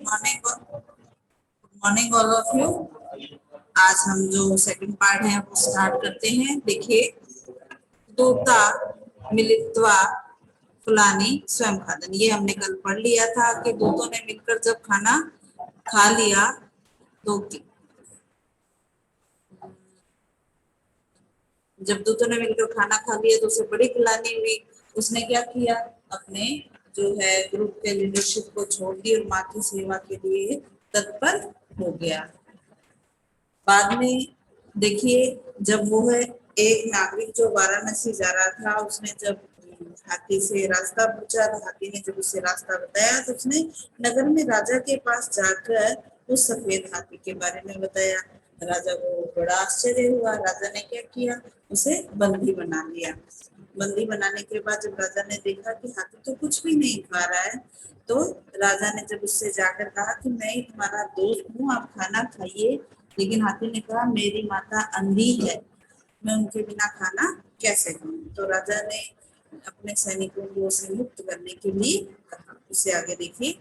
Morning morning all of you. आज हम जो सेकंड पार्ट है वो स्टार्ट करते हैं। देखिए, दूता मिलित्वा फुलानी स्वयं खादन, ये हमने कल पढ़ लिया था कि दूतों ने मिलकर जब खाना खा लिया तो जब दूतों ने मिलकर खाना खा लिया तो उसे बड़ी ग्लानि हुई। उसने क्या किया, अपने जो है ग्रुप के लीडरशिप को छोड़ दी और माँ की सेवा के लिए तत्पर हो गया। बाद में देखिए, जब वो है एक नागरिक जो वाराणसी जा रहा था, उसने जब हाथी से रास्ता पूछा, हाथी ने जब उसे रास्ता बताया तो उसने नगर में राजा के पास जाकर उस सफेद हाथी के बारे में बताया। राजा को बड़ा आश्चर्य हुआ। राजा ने क्या किया, उसे बंदी बना लिया। बंदी बनाने के बाद जब राजा ने देखा कि हाथी तो कुछ भी नहीं खा रहा है, तो राजा ने जब उससे जाकर कहा कि मैं ही तुम्हारा दोस्त हूँ, आप खाना खाइए। लेकिन हाथी ने कहा, मेरी माता अंधी है, मैं उनके बिना खाना कैसे खाऊं। तो राजा ने अपने सैनिकों को उसे मुक्त करने के लिए कहा। उसे आगे देखिए,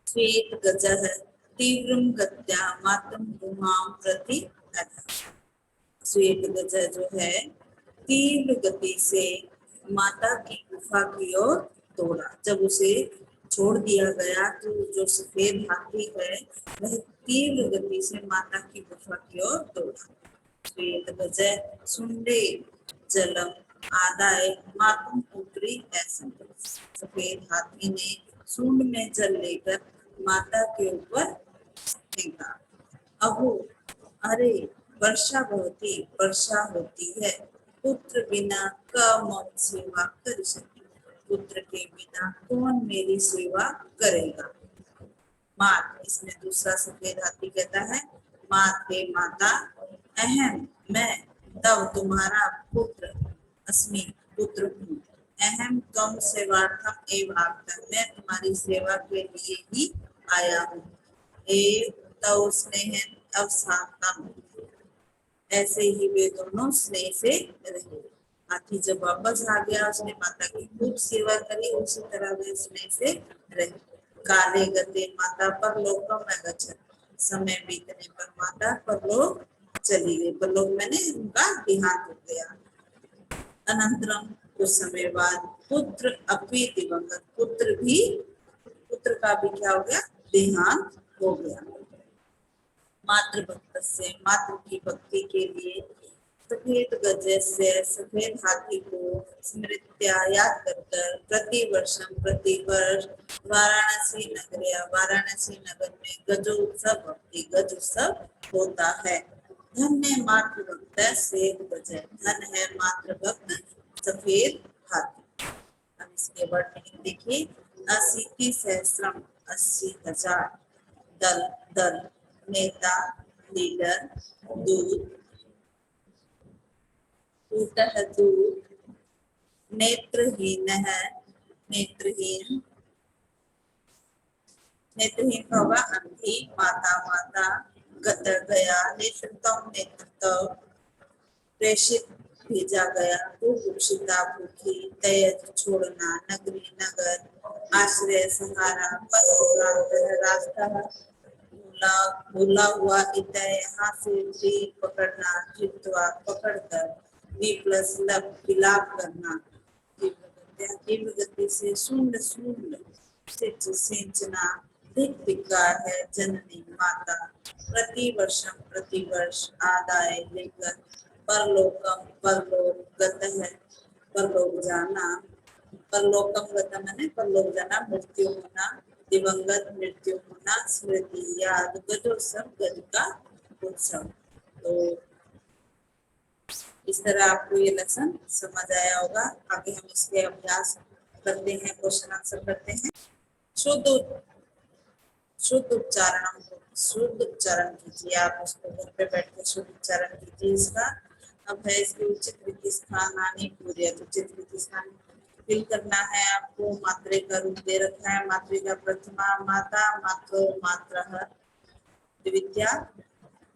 श्वेत गजः तीव्रम गत्या मातम गुहाम प्रति अथा। श्वेत गजह जो है तीव्र गति से माता की गुफा की ओर दौड़ा। जब उसे छोड़ दिया गया तो जो सफेद हाथी है वह तीव्र गति से माता की गुफा की ओर दौड़ा। श्वेत गजह सुंडे जलम आदाय मातम पुत्री ऐसा। सफेद हाथी ने सूंड में जल लेकर माता के ऊपर फेंका। अहो, अरे, वर्षा होती है, पुत्र बिना कौन सेवा कर सके। पुत्र के बिना कौन मेरी सेवा करेगा। मात, इसमें दूसरा सफेद हाथी कहता है, मात हे माता, अहम मैं, तब तुम्हारा पुत्र, अस्मि पुत्र हूँ, अहम त्वम सेवार्थम एव आगतः, मैं तुम्हारी सेवा के लिए ही आया हूँ। एव तव स्नेहन अवसानम, ऐसे ही वे दोनों स्नेह से रहे। हाथी जब वापस आ गया, उसने माता की खूब सेवा करी, उसी तरह वे स्नेह से रहे। काले गते माता परलोकम न गच्छत, समय बीतने पर माता परलोक चली गई। परलोक मैंने उनका देहांत हो गया। अनंतरम, कुछ समय बाद पुत्र अपि दिवंगत, पुत्र का भी क्या हो गया, देहांत हो गया। मातृभक्त से, मातृ की भक्ति के लिए सफेद गजे से सफेद हाथी को स्मृत्या याद कर प्रतिवर्ष वाराणसी नगर में गजोत्सव भक्ति गज उत्सव होता है। धन्य मातृभक्त श्वेत गज, धन है मातृभक्त सफेद हाथी। अब इसके वर्ड मीनिंग देखिए, 80 सहस्रम 80,000, दल नेता लीडर, दूत दूत, नेत्रहीन है नेत्रहीन का होगा अंधी, माता गत गया, नेतृत्व प्रेषित भेजा गया, भूषिता भूखी, तेज छोड़ना, नगरी नगर, आश्रय सहारा, पथ रास्ता, भूला हुआ, इतय यहाँ से वी पकड़ना, चित्वा पकड़कर, वी प्लस लब विलाप करना, तीव्र गति से शून्य सिंचना, धिक्कार है जननी माता, प्रतिवर्ष आदाय लेकर, परलोकम परलोक गत है, परलोक जाना, परलोकम गत मैंने परलोक जाना, मृत्यु होना, दिवंगत मृत्यु होना, स्मृति याद, गजोत्सव गज का उत्सव। तो इस तरह आपको ये लेसन समझ आया होगा। आगे हम इसके अभ्यास करते हैं, क्वेश्चन आंसर करते हैं। शुद्ध उच्चारण कीजिए। आप उसको घर पे बैठ के शुद्ध उच्चारण कीजिए इसका। अब है इसके उचित रीति स्थान आने पूरे, उचित रीति स्थान फिल करना है आपको। मात्रे का रूप दे रखा है, मात्रिका प्रथमा माता, मात्रो मात्रः, द्वितीया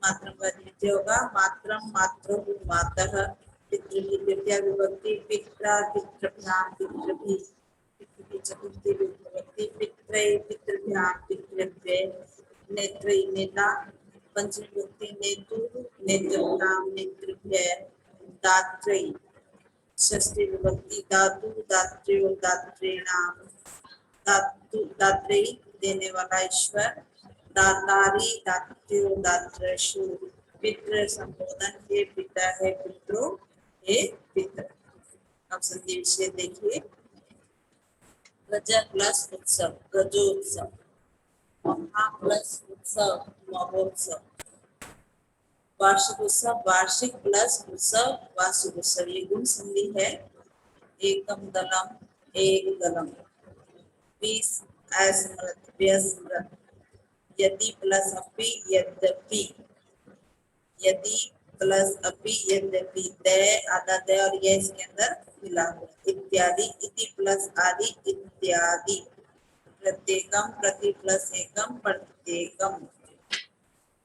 मात्रम का द्वितीय होगा, मात्रम मात्रो मातः, पितृ की तृतीया विभक्ति, पित्रा पितृभ्याम पितृभि, पितृ की चतुर्थी विभक्ति, पित्रे नेत्रभ्याम पितृभ्ये नेत्र नेता पंचमी विभक्ति नेतु नेत्रभ्याम नेत्रभ्य दात्रयी षष्ठी विभक्ति दातु दात्र्यो दात्रेणाम दातु दात्रेयी देने वाला ईश्वर दातारी दात्र्यो दात्रशु पितृ संबोधन हे पिता है पितरों हे पितृ। अब संधि विषय देखिए। गज प्लस उत्सव गजोत्सव, महा प्लस उत्सव महोत्सव, वार्षिक उत्सव वार्षिक प्लस उत्सव वार्षिक उत्सव। ये गुण संधि है। एकम दलम एक दलम, बीस अस्मृत व्यस्मृत, यदि प्लस अपि यद्यपि, यदि प्लस अपि यद्यपि, दय आधा दय और ये इसके अंदर मिला हुआ, इत्यादि इति प्लस आदि इत्यादि, प्रत्येकम प्रति प्लस एकम प्रत्येकम।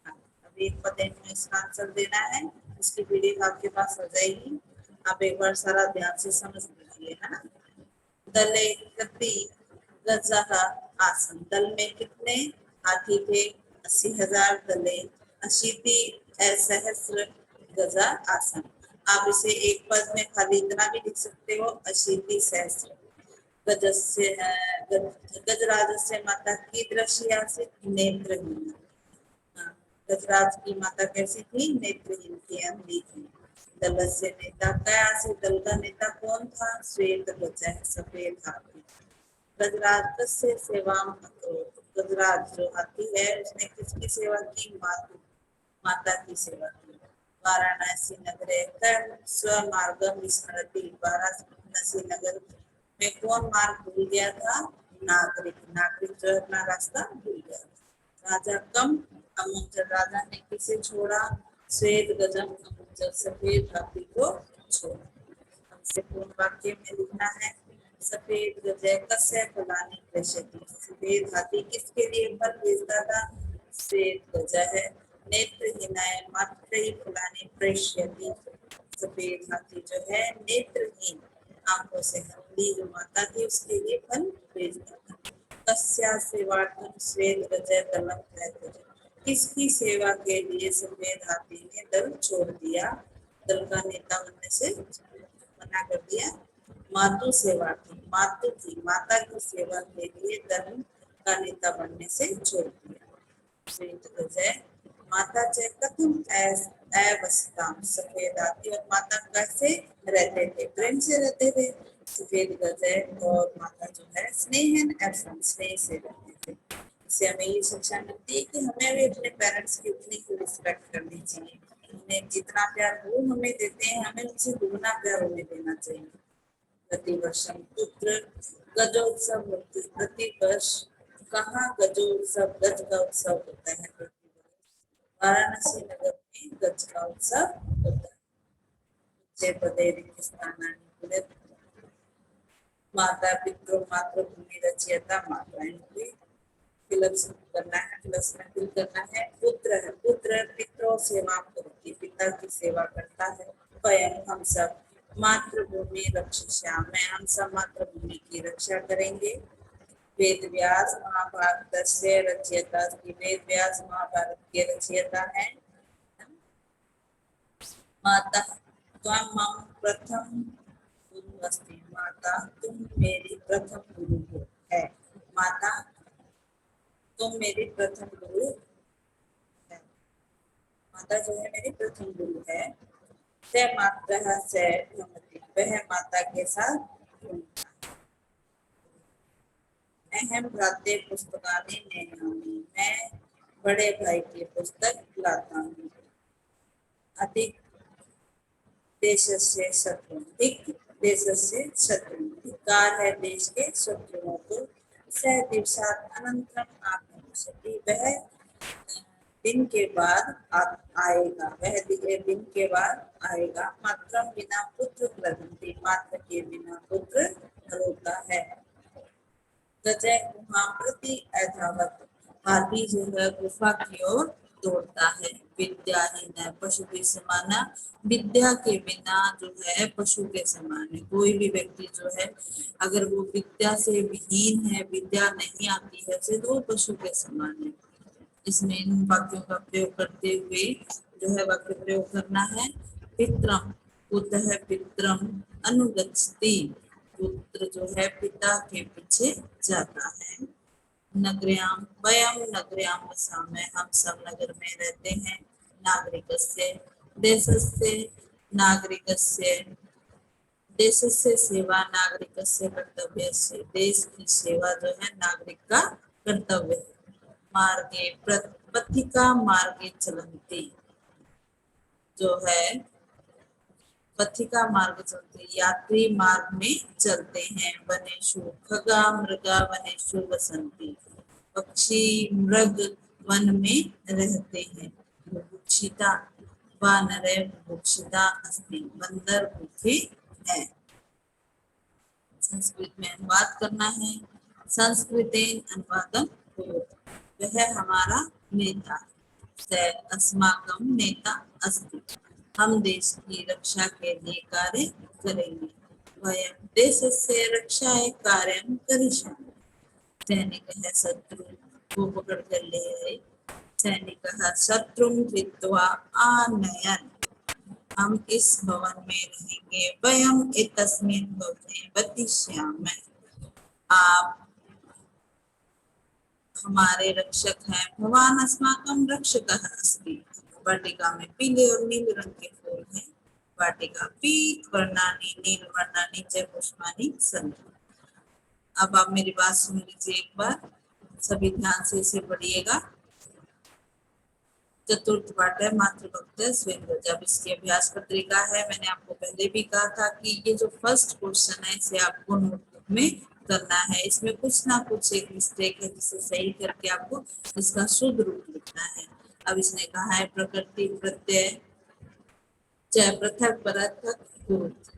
अब एक पद में इसका आंसर देना है, इसकी पीडीएफ आपके पास हो जाएगी, आप एक बार सारा ध्यान से समझ लीजिए, है ना। दले कति गजः आसन, दल में कितने हाथी थे 80,000, दले अशीति सहस्र गजा आसन। आप इसे एक पद में खाली इतना भी लिख सकते हो, अशीति सहस्र गजस्य गजराजस्य माता की दृश्य आसित नेत्रहीन। गजराज की माता कैसी थी? नेत्रहीन थी, अंधी थी। दल से नेता क्या से, दल का नेता कौन था? श्वेत गज सफेद हाथी। गजराज से सेवा गजराज जो हाथी है उसने किसकी सेवा की? माता की सेवा की। वाराणसी नगरे स्वमार्गम विस्मरति, वाराणसी नगर में कौन मार्ग भूल गया था? नागरिक। नागरिक जो अपना रास्ता भूल गया। राजा कम अमुचर, राजा ने किसे छोड़ा? श्वेत गजम अमुचर, सफेद हाथी को छोड़ा। हमसे पूर्ण वाक्य में लिखना है। सफेद गजय कस्य फलानी प्रेषति, सफेद हाथी किसके लिए फल भेजता था? श्वेत गजय है। नेत्रहीनाय मात्रई फलानी प्रेष्यति, सफेद हाथी जो है नेत्रहीन आंखों से अंधी जो माता थी उसके लिए फल भेजता था। कस्या सेवार्थम श्वेत गजय दलम कहते, किसकी सेवा के लिए सफेद हाथी ने दल छोड़ दिया? दल का नेता बनने से मना कर दिया। मातु सेवार्थी, मातु थी माता की सेवा के लिए दल का नेता बनने से छोड़ दिया। श्वेत गजय माता च कथम अवस्था, सफेद हाथी और माता कैसे रहते थे? प्रेम से रहते थे। सफेद गजय और माता जो है स्नेहन एवं स्नेह से रहते थे। इससे हमें ये शिक्षा मिलती है कि हमें भी अपने पेरेंट्स की उतनी ही रिस्पेक्ट करनी चाहिए। उन्हें जितना प्यार वो हमें देते हैं हमें उनसे दुगना प्यार उन्हें देना चाहिए। प्रतिवर्षम पुत्र गजोत्सव, प्रतिवर्ष कहाँ गजोत्सव, गज का उत्सव होता है? वाराणसी नगर में गज का उत्सव होता है। माता पितृ मातृभूमि रचयिता माता, करना है, प्लस में फिल करना है। पुत्र है, पुत्र पितरों सेवा करती, पिता की सेवा करता है। स्वयं हम सब मातृभूमि रक्षाम्य, हम सब मातृभूमि की रक्षा करेंगे। वेद व्यास महाभारत से रचयिता, वेद व्यास महाभारत के रचयिता है। माता त्वं मम प्रथम गुरु अस्ति, माता तुम मेरी प्रथम गुरु हो है। माता तुम मेरी प्रथम गुरु है, माता जो है मेरी प्रथम गुरु है। से माता से वह माता के साथ घूमता है। अहम भ्राते पुस्तकानि नेहामि, मैं बड़े भाई की पुस्तक लाता हूँ। अधिक देश से शत्रु, अधिक देश से शत्रु, धिक्कार है देश के शत्रुओं को। सह दिवसात अनंतरम आगमिष्यति, वह दिन के बाद आएगा, वह दिन के बाद आएगा। मात्रम बिना पुत्र प्रदंति, मात्र के बिना पुत्र रोता है। गजय गुहा प्रति अधावत, हाथी जो है गुफा की ओर दौड़ता है। विद्याहीन है पशु के समान, विद्या के बिना जो है पशु के समान है। कोई भी व्यक्ति जो है अगर वो विद्या से विहीन है, विद्या नहीं आती है उसे, तो वो पशु के समान है। इसमें इन वाक्यों का प्रयोग करते हुए जो है वाक्य प्रयोग करना है। पित्रम, पुत्रः पित्रम अनुगच्छति, पुत्र जो है पिता के पीछे जाता है। नगर्याम वयम नगर्याम वसामः, हम सब नगर में रहते हैं। नागरिकस्य देशस्य नागरिकस्य, देशस्य सेवा नागरिकस्य कर्तव्यस्य, देश की सेवा जो है नागरिक का कर्तव्य है। मार्गे पथिका मार्गे चलन्ति, जो है पथिका मार्ग चलते, यात्री मार्ग में चलते हैं। वनेषु खगा मृगा वनेषु वसन्ति, पक्षी मृग वन में रहते हैं। बुभुक्षिता वानरे बुभुक्षिता अस्ति, बंदर भूखे हैं। संस्कृत में अनुवाद करना है। संस्कृतेन अनुवादम कुरुत, वह हमारा नेता है। अस्माकं नेता अस्ति, हम देश की रक्षा के लिए कार्य करेंगे। वयं देशस्य रक्षायै कार्यं करिष्यामः। सैनिक है शत्रु को पकड़ कर ले आए। सैनिक शत्रुं कृत्वा आनयन्, हम इस भवन में रहेंगे। वयम् एतस्मिन् भवने वतिष्यामः, आप हमारे रक्षक हैं। भवान अस्माकं रक्षकः अस्ति। वाटिका में पीले और नीले रंग के फूल हैं। वाटिका पीत वर्णानी नील वर्णानी च पुष्पाणि सन्ति। अब आप मेरी बात सुन लीजिए एक बार, सभी ध्यान से इसे पढ़िएगा। चतुर्थ पाठ है मातृभक्त स्वेन्द्रज। अब इसकी अभ्यास पत्रिका है। मैंने आपको पहले भी कहा था कि ये जो फर्स्ट क्वेश्चन है इसे आपको नोटबुक में करना है। इसमें कुछ ना कुछ एक मिस्टेक है जिसे सही करके आपको इसका शुद्ध रूप लिखना है। अब इसने कहा है प्रकृति प्रत्यय च पृथक परथक कुरुत,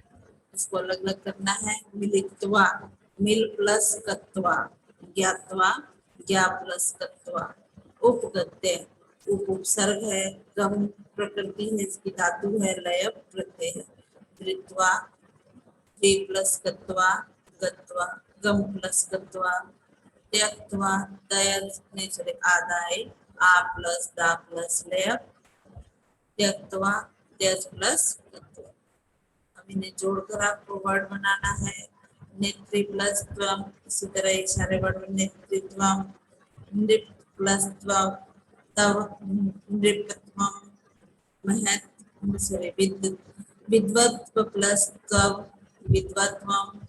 इसको अलग अलग करना है। मिलित्वा, मिल प्लस कत्वा, ज्ञात्वा, ज्ञा प्लस कत्वा। उपगत्य, उप उपसर्ग है, गम प्रकृति है, इसकी धातु है, लय प्रत्यय है। धृत्वा, वे प्लस कत्वा, गत्वा, गम प्लस कत्वा। त्यक्त्वा, दया आदाय, आ प्लस दा प्लस लय। त्यक्त्वा, त्यज प्लस कत्वा। अब इन्हें जोड़कर आपको वर्ड बनाना है। नेत्री प्लस त्वम, इसी तरह ये सारे वर्ड नेत्रित्वम, नृप प्लस त्वम, तव नृपत्वम, महत् सॉरी विद्वत्व प्लस तव विद्वत्वम,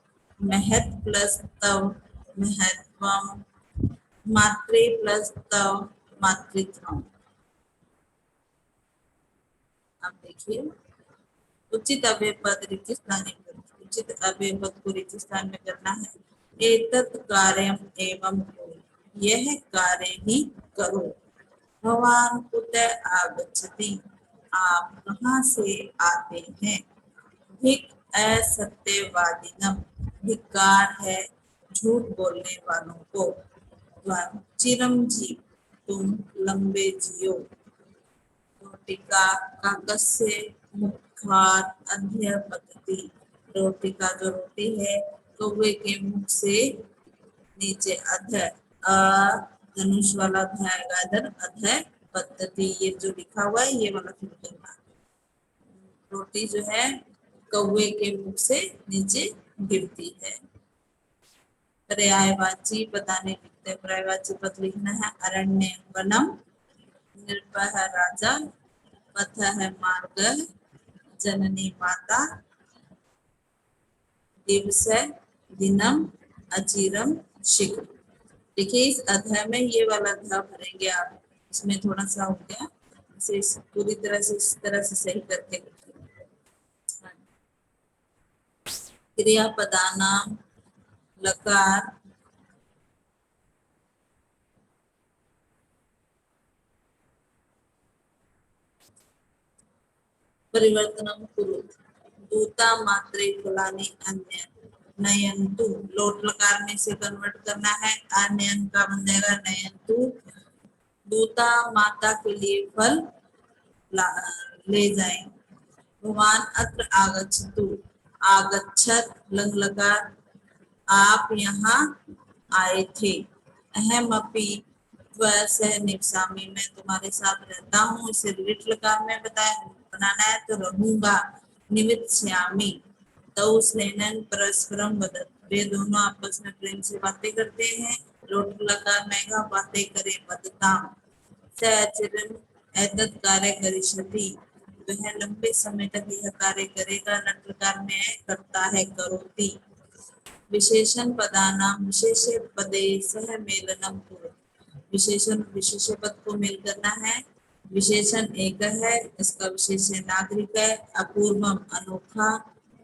महत् प्लस तव महत्वम, मात्रे प्लस तव मातृत्वम। अब देखिए, उचित अव्यय पद रिक्त स्थान में, उचित अव्यय पद को रिक्त स्थान में करना है। एतत् कार्यम एवं कुरु, यह कार्य ही करो। भवान कुतः आगच्छति, आप कहाँ से आते हैं। भिक असत्यवादिनम, धिक्कार है झूठ बोलने वालों को। चिरंजीव, तुम लंबे जियो। रोटिका काकस्य मुखात् अध्य पतति, रोटी का जो रोटी है कौवे के मुख से नीचे अध्य, धनुष वाला अध्याय आएगा इधर, अध्य पद्धति। ये जो लिखा हुआ है ये वाला फिर करना। रोटी जो है कौवे के मुख से नीचे गिरती है। पर्यायवाची पदाने लिखते हैं। पर्यायवाची पद लिखना है। अरण्य वनम, निर्भय राजा, पथ है मार्ग, जननी माता, दिवस दिनम, अचिरम शीघ्र। देखिए इस अध्याय में ये वाला अध्याय भरेंगे आप, इसमें थोड़ा सा हो गया, इसे पूरी तरह से इस तरह से सही करके क्रियापदानाम लकार परिवर्तनम कुरुत, दूता मात्रे फलानी अन्य नयंतु, लोट लकार में से कन्वर्ट करना है। अन्यन का बन जाएगा नयंतु, दूता माता के लिए फल ले जाएं। भगवान अत्र आगच्छतु, आगच्छत लंग लकार, आप यहाँ आए थे। अहम अपि त्वया सह निवसामि, मैं तुम्हारे साथ रहता हूँ। इसे लिट लकार में बनाना है तो रहूंगा। निवित्स्यामि, तौ स्नेहन परस्परम वदत, वे दोनों आपस में प्रेम से बातें करते हैं। लोट लकार मेघा बातें करे वदताम, स अचिरं एतत् कार्य करिष्यति, वह लंबे समय तक यह कार्य करेगा। लट लकार में करता है करोति। विशेषण पदानाम विशेष्य पदे सह मेलनम कुरु, विशेषण विशेष्य पद को मेल करना है। विशेषण एक है, इसका विशेषण नागरिक है। अपूर्वम अनोखा,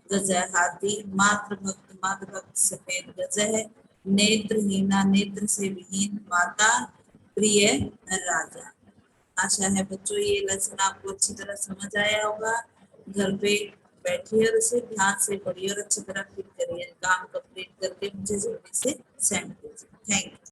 गज हाथी, मातृ भक्त सफेद गज है। नेत्रहीना नेत्र से विहीन, माता प्रिय राजा। आशा है बच्चों ये लेसन आपको अच्छी तरह समझ आया होगा। घर पे बैठिए और इसे ध्यान से पढ़िए और अच्छी तरह फिट करिए। काम कंप्लीट करके मुझे जल्दी से सेंड कीजिए। Thank you.